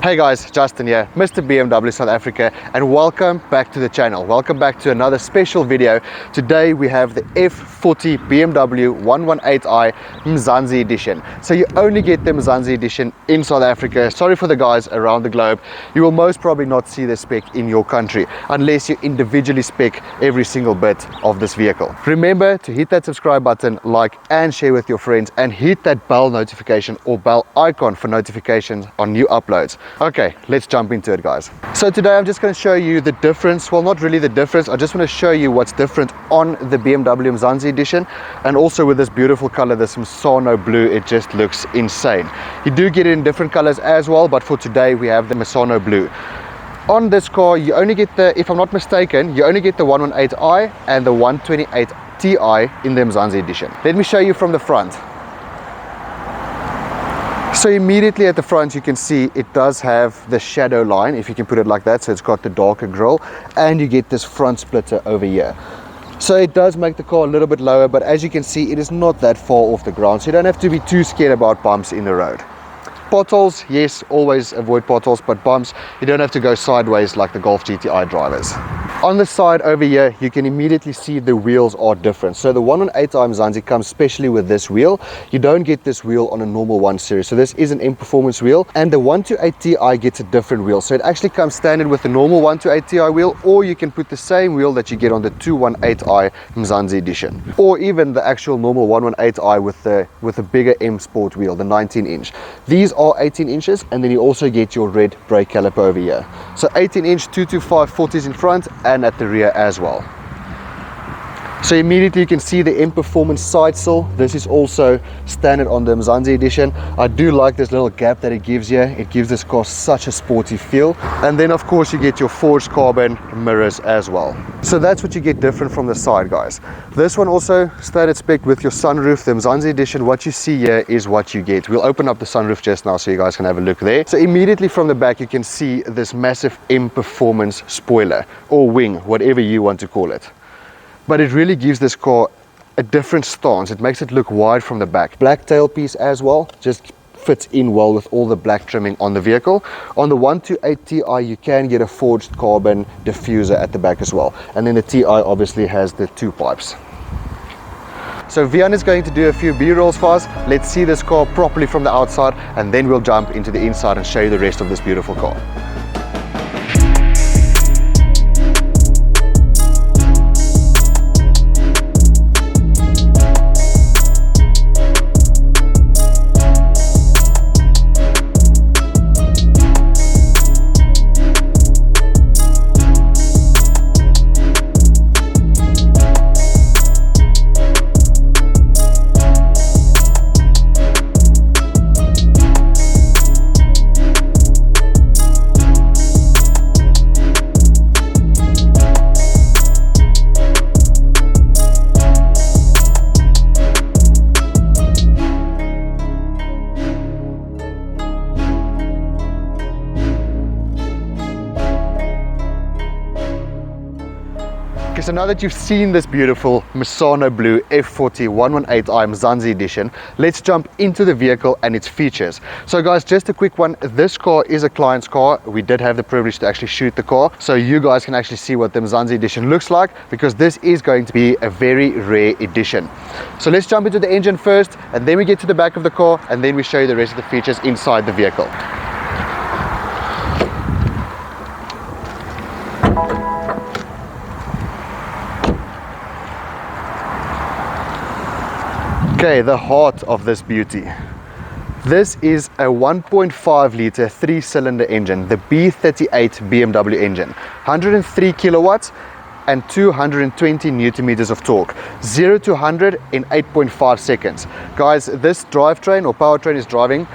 Hey guys, Justin here, Mr. BMW South Africa, and welcome back to the channel. Welcome back to another special video. Today we have the F40 BMW 118i Mzansi Edition. So you only get the Mzansi Edition in South Africa. Sorry for the guys around the globe. You will most probably not see the spec in your country unless you individually spec every single bit of this vehicle. Remember to hit that subscribe button, like and share with your friends, and hit that bell notification or bell icon for notifications on new uploads. Okay, let's jump into it, guys. So today I'm just going to show you the difference. Well, not really the difference. I just want to show you what's different on the BMW Mzansi Edition, and also with this beautiful color, this Misano Blue. It just looks insane. You do get it in different colors as well, but for today we have the Misano Blue. On this car, you only get the, if I'm not mistaken, you only get the 118i and the 128ti in the Mzansi Edition. Let me show you from the front. So immediately at the front you can see it does have the shadow line, if you can put it like that. So it's got the darker grille, and you get this front splitter over here. So it does make the car a little bit lower, but as you can see it is not that far off the ground, so you don't have to be too scared about bumps in the road. Potholes, yes, always avoid potholes, but bumps, you don't have to go sideways like the Golf GTI drivers. On the side over here, you can immediately see the wheels are different. So the 118i Mzansi comes specially with this wheel. You don't get this wheel on a normal 1 Series. So this is an M Performance wheel, and the 128ti gets a different wheel. So it actually comes standard with the normal 128ti wheel, or you can put the same wheel that you get on the 218i Mzansi Edition, or even the actual normal 118i with a bigger M Sport wheel, the 19-inch. These are 18 inches, and then you also get your red brake caliper over here. So 18-inch 225 40s in front and at the rear as well. So immediately you can see the M Performance side sill. This is also standard on the Mzansi Edition. I do like this little gap that it gives you. It gives this car such a sporty feel. And then of course you get your forged carbon mirrors as well. So that's what you get different from the side, guys. This one also standard spec with your sunroof. The Mzansi Edition, what you see here is what you get. We'll open up the sunroof just now so you guys can have a look there. So immediately from the back you can see this massive M Performance spoiler, or wing, whatever you want to call it. But it really gives this car a different stance. It makes it look wide from the back. Black tailpiece as well, just fits in well with all the black trimming on the vehicle. On the 128ti you can get a forged carbon diffuser at the back as well. And then the TI obviously has the 2 pipes. So Vian is going to do a few B-rolls for us. Let's see this car properly from the outside, and then we'll jump into the inside and show you the rest of this beautiful car. So now that you've seen this beautiful Misano Blue F40 118i Mzansi Edition, let's jump into the vehicle and its features. So guys, just a quick one. This car is a client's car. We did have the privilege to actually shoot the car, so you guys can actually see what the Mzansi Edition looks like, because this is going to be a very rare edition. So let's jump into the engine first, and then we get to the back of the car, and then we show you the rest of the features inside the vehicle. Okay, the heart of this beauty. This is a 1.5 litre 3-cylinder engine, the B38 BMW engine, 103 kilowatts and 220 newton meters of torque, 0 to 100 in 8.5 seconds. Guys, this drivetrain or powertrain is driving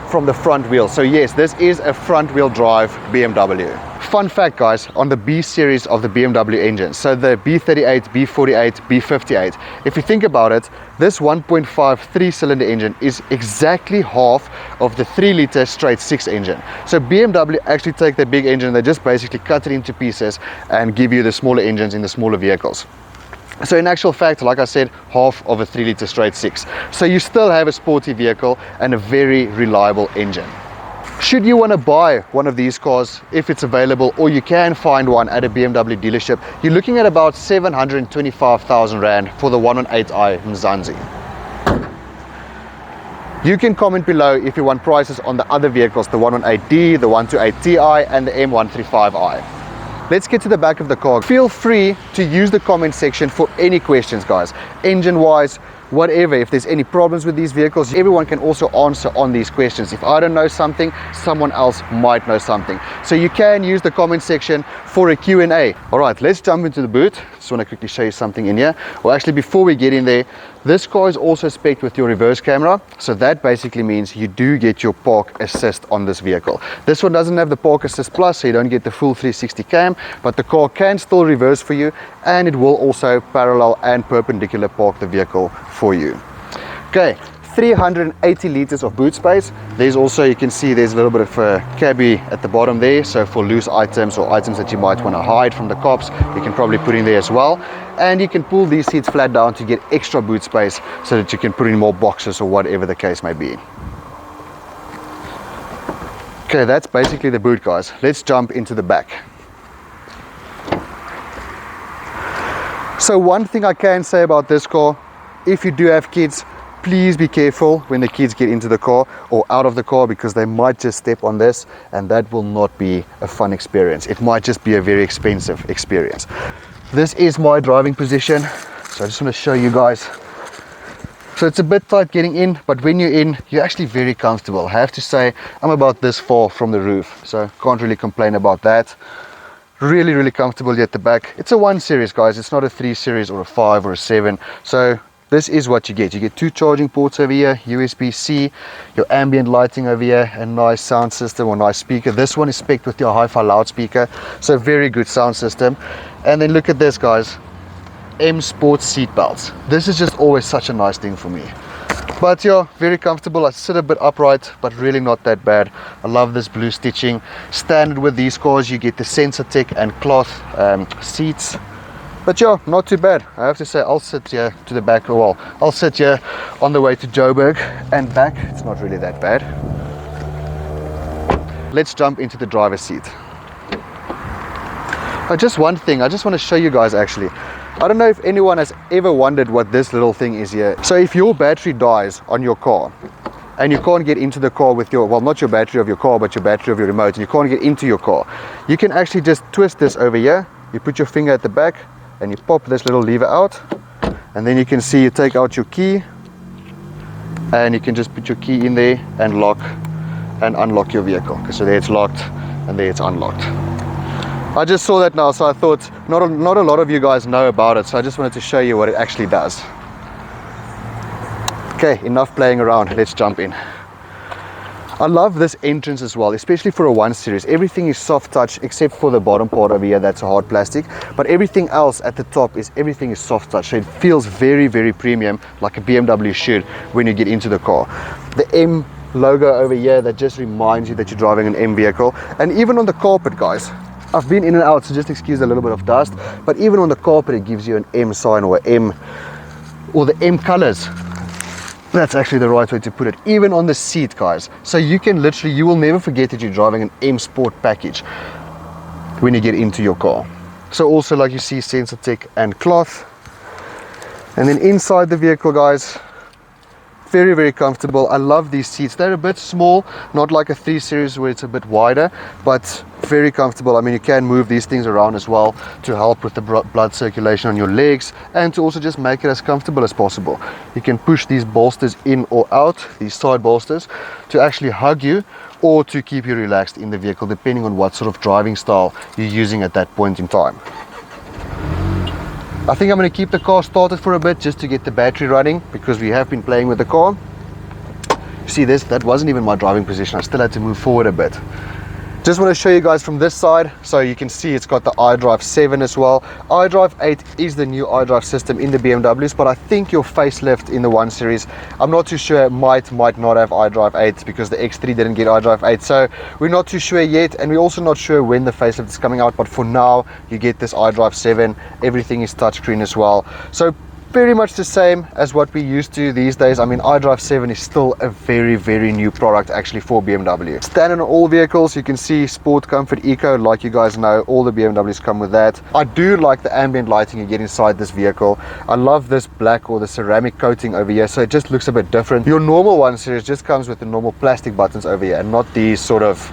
from the front wheel. So yes, this is a front wheel drive BMW. Fun fact, guys, on the B series of the BMW engines, so the B38, B48, B58, if you think about it, this 1.5 3-cylinder engine is exactly half of the 3-litre straight 6 engine. So BMW actually take the big engine, they just basically cut it into pieces and give you the smaller engines in the smaller vehicles. So in actual fact, like I said, half of a 3-litre straight 6. So you still have a sporty vehicle and a very reliable engine. Should you want to buy one of these cars, if it's available, or you can find one at a BMW dealership, you're looking at about 725,000 Rand for the 118i Mzansi. You can comment below if you want prices on the other vehicles, the 118D, the 128Ti, and the M135i. Let's get to the back of the car. Feel free to use the comment section for any questions, guys. Engine-wise, whatever, if there's any problems with these vehicles, everyone can also answer on these questions. If I don't know something, someone else might know something. So you can use the comment section for a Q&A. All right, let's jump into the boot. Just want to quickly show you something in here. Well, actually, before we get in there, this car is also spec'd with your reverse camera. So that basically means you do get your park assist on this vehicle. This one doesn't have the park assist plus, so you don't get the full 360 cam, but the car can still reverse for you, and it will also parallel and perpendicular park the vehicle for you. Okay, 380 liters of boot space. There's also, you can see there's a little bit of a cabbie at the bottom there, so for loose items or items that you might want to hide from the cops, you can probably put in there as well. And you can pull these seats flat down to get extra boot space so that you can put in more boxes or whatever the case may be. Okay, that's basically the boot, guys. Let's jump into the back. So one thing I can say about this car, if you do have kids, please be careful when the kids get into the car or out of the car, because they might just step on this and that will not be a fun experience. It might just be a very expensive experience. This is my driving position, so I just want to show you guys. So it's a bit tight getting in, but when you're in, you're actually very comfortable. I have to say, I'm about this far from the roof, so can't really complain about that. Really comfortable here at the back. It's a 1 series, guys. It's not a 3 series or a 5 or a 7. So this is what you get. You get 2 charging ports over here, USB-C, your ambient lighting over here, a nice sound system or nice speaker. This one is spec'd with your hi-fi loudspeaker, so very good sound system. And then look at this, guys, M Sport seat belts. This is just always such a nice thing for me. But yeah, very comfortable. I sit a bit upright, but really not that bad. I love this blue stitching. Standard with these cars, you get the Sensatec and cloth seats. But yeah, not too bad. I have to say, I'll sit here to the back, or well, I'll sit here on the way to Joburg and back. It's not really that bad. Let's jump into the driver's seat. Just one thing, I just want to show you guys actually. I don't know if anyone has ever wondered what this little thing is here. So if your battery dies on your car and you can't get into the car with your, well, not your battery of your car, but your battery of your remote, and you can't get into your car, you can actually just twist this over here. You put your finger at the back and you pop this little lever out, and then you can see you take out your key and you can just put your key in there and lock and unlock your vehicle. Okay, so there it's locked and there it's unlocked. I just saw that now, so I thought not a lot of you guys know about it, so I just wanted to show you what it actually does. Okay, enough playing around, let's jump in. I love this entrance as well, especially for a 1 series. Everything is soft touch except for the bottom part over here, that's a hard plastic, but everything else at the top everything is soft touch, so it feels very premium, like a BMW should when you get into the car. The M logo over here, that just reminds you that you're driving an M vehicle. And even on the carpet, guys, I've been in and out, so just excuse a little bit of dust, but even on the carpet it gives you an M sign or an M, or the M colors. That's actually the right way to put it. Even on the seat, guys, so you can literally, you will never forget that you're driving an M Sport package when you get into your car. So also, like you see, Sensatec and cloth. And then inside the vehicle, guys, very comfortable. I love these seats. They're a bit small, not like a 3 series where it's a bit wider, but very comfortable. I mean, you can move these things around as well to help with the blood circulation on your legs, and to also just make it as comfortable as possible. You can push these bolsters in or out, these side bolsters, to actually hug you or to keep you relaxed in the vehicle, depending on what sort of driving style you're using at that point in time. I think I'm going to keep the car started for a bit just to get the battery running, because we have been playing with the car. You see this, that wasn't even my driving position. I still had to move forward a bit. Just want to show you guys from this side, so you can see it's got the iDrive 7 as well. iDrive 8 is the new iDrive system in the BMWs, but I think your facelift in the 1 series, I'm not too sure, might not have iDrive 8, because the X3 didn't get iDrive 8, so we're not too sure yet, and we're also not sure when the facelift is coming out, but for now you get this iDrive 7. Everything is touchscreen as well, so very much the same as what we used to these days. I mean, iDrive 7 is still a very new product actually for BMW. Standard on all vehicles, you can see Sport, Comfort, Eco, like you guys know, all the BMWs come with that. I do like the ambient lighting you get inside this vehicle. I love this black or the ceramic coating over here, so it just looks a bit different. Your normal 1 Series just comes with the normal plastic buttons over here and not these sort of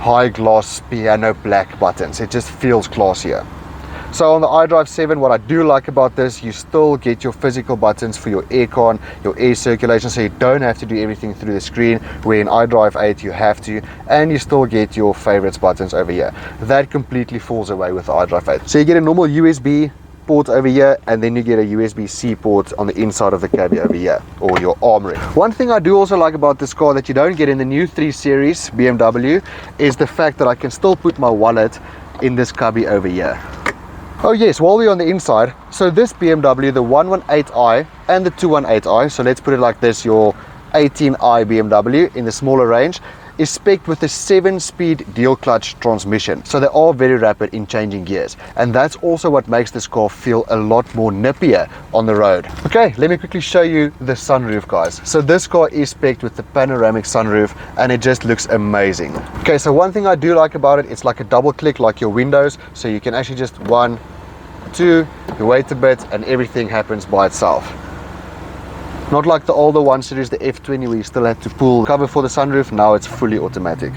high gloss piano black buttons. It just feels classier. So on the iDrive 7, what I do like about this, you still get your physical buttons for your aircon, your air circulation, so you don't have to do everything through the screen, where in iDrive 8 you have to, and you still get your favorites buttons over here. That completely falls away with the iDrive 8. So you get a normal USB port over here, and then you get a USB-C port on the inside of the cabby over here, or your armrest. One thing I do also like about this car that you don't get in the new 3 Series BMW is the fact that I can still put my wallet in this cubby over here. Oh yes, while we're on the inside, so this BMW, the 118i and the 218i, so let's put it like this, your 18i BMW in the smaller range, is spec'd with a 7-speed dual clutch transmission. So they are very rapid in changing gears. And that's also what makes this car feel a lot more nippier on the road. Okay, let me quickly show you the sunroof, guys. So this car is spec'd with the panoramic sunroof and it just looks amazing. Okay, so one thing I do like about it, it's like a double click like your windows. So you can actually just 1, 2, you wait a bit and everything happens by itself. Not like the older 1 Series, the F20, where you still had to pull cover for the sunroof. Now it's fully automatic.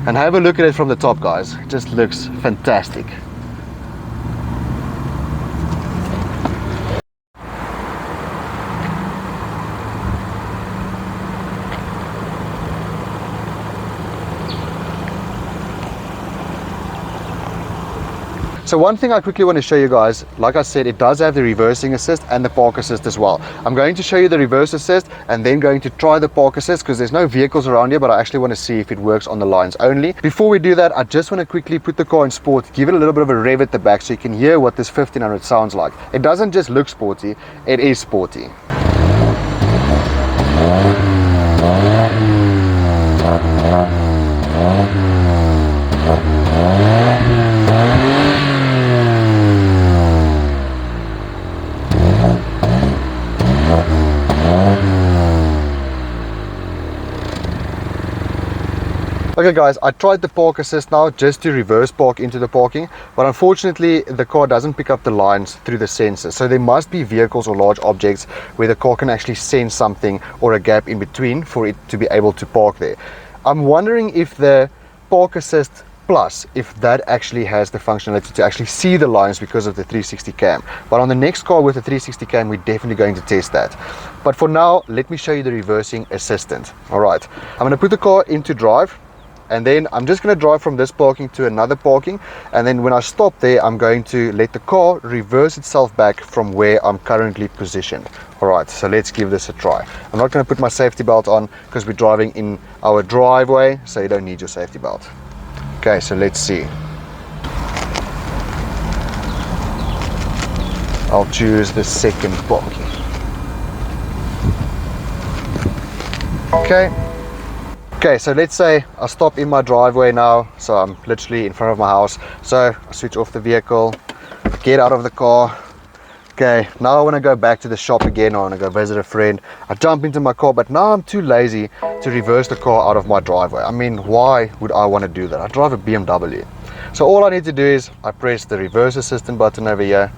And have a look at it from the top, guys. It just looks fantastic. So one thing I quickly want to show you guys, like I said, it does have the reversing assist and the park assist as well. I'm going to show you the reverse assist and then going to try the park assist because there's no vehicles around here, but I actually want to see if it works on the lines only. Before we do that, I just want to quickly put the car in sport, give it a little bit of a rev at the back so you can hear what this 1500 sounds like. It doesn't just look sporty, it is sporty. Okay guys, I tried the park assist now just to reverse park into the parking, but unfortunately the car doesn't pick up the lines through the sensors. So there must be vehicles or large objects where the car can actually sense something or a gap in between for it to be able to park there. I'm wondering if the park assist plus, if that actually has the functionality to actually see the lines because of the 360 cam. But on the next car with the 360 cam, we're definitely going to test that. But for now, let me show you the reversing assistant. All right, I'm going to put the car into drive. And then I'm just going to drive from this parking to another parking, and then when I stop there, I'm going to let the car reverse itself back from where I'm currently positioned. Alright, so let's give this a try. I'm not going to put my safety belt on because we're driving in our driveway, so you don't need your safety belt. Okay, so let's see. I'll choose the second parking. Okay, so let's say I stop in my driveway now, so I'm literally in front of my house. So I switch off the vehicle, get out of the car. Okay, now I want to go back to the shop again. I want to go visit a friend. I jump into my car, but now I'm too lazy to reverse the car out of my driveway. I mean, why would I want to do that? I drive a BMW. So all I need to do is I press the reverse assistant button over here,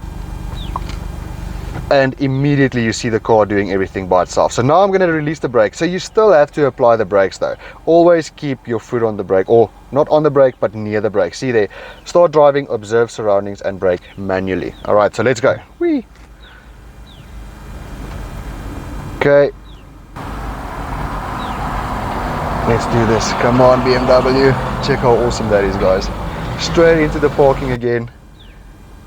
and immediately you see the car doing everything by itself. So now I'm going to release the brake. So you still have to apply the brakes though. Always keep your foot on the brake, or not on the brake but near the brake. See there, start driving, observe surroundings and brake manually. All right, so let's go. Whee. Okay, let's do this. Come on BMW, check how awesome that is, guys. Straight into the parking again.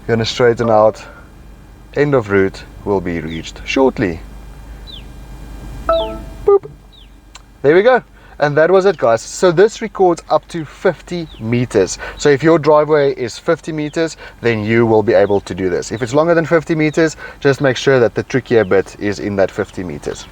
Gonna straighten out. End of route will be reached shortly. Boop. There we go. And that was it, guys. So this records up to 50 meters. So if your driveway is 50 meters, then you will be able to do this. If it's longer than 50 meters, just make sure that the trickier bit is in that 50 meters.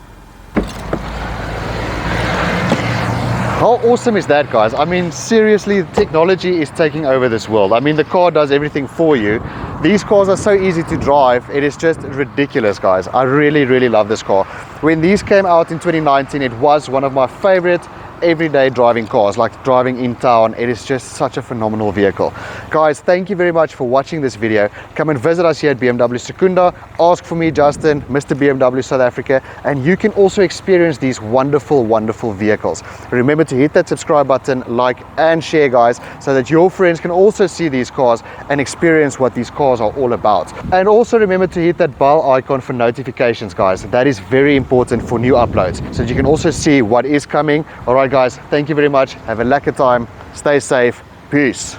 How awesome is that, guys? I mean, seriously, technology is taking over this world. I mean, the car does everything for you. These cars are so easy to drive. It is just ridiculous, guys. I really, really love this car. When these came out in 2019, it was one of my favorite everyday driving cars, like driving in town. It is just such a phenomenal vehicle. Guys, thank you very much for watching this video. Come and visit us here at BMW Secunda. Ask for me, Justin, Mr. BMW South Africa, and you can also experience these wonderful, wonderful vehicles. Remember to hit that subscribe button, like and share, guys, so that your friends can also see these cars and experience what these cars are all about. And also remember to hit that bell icon for notifications, guys. That is very important for new uploads, so that you can also see what is coming. All right, guys, thank you very much. Have a lekker time. Stay safe. Peace.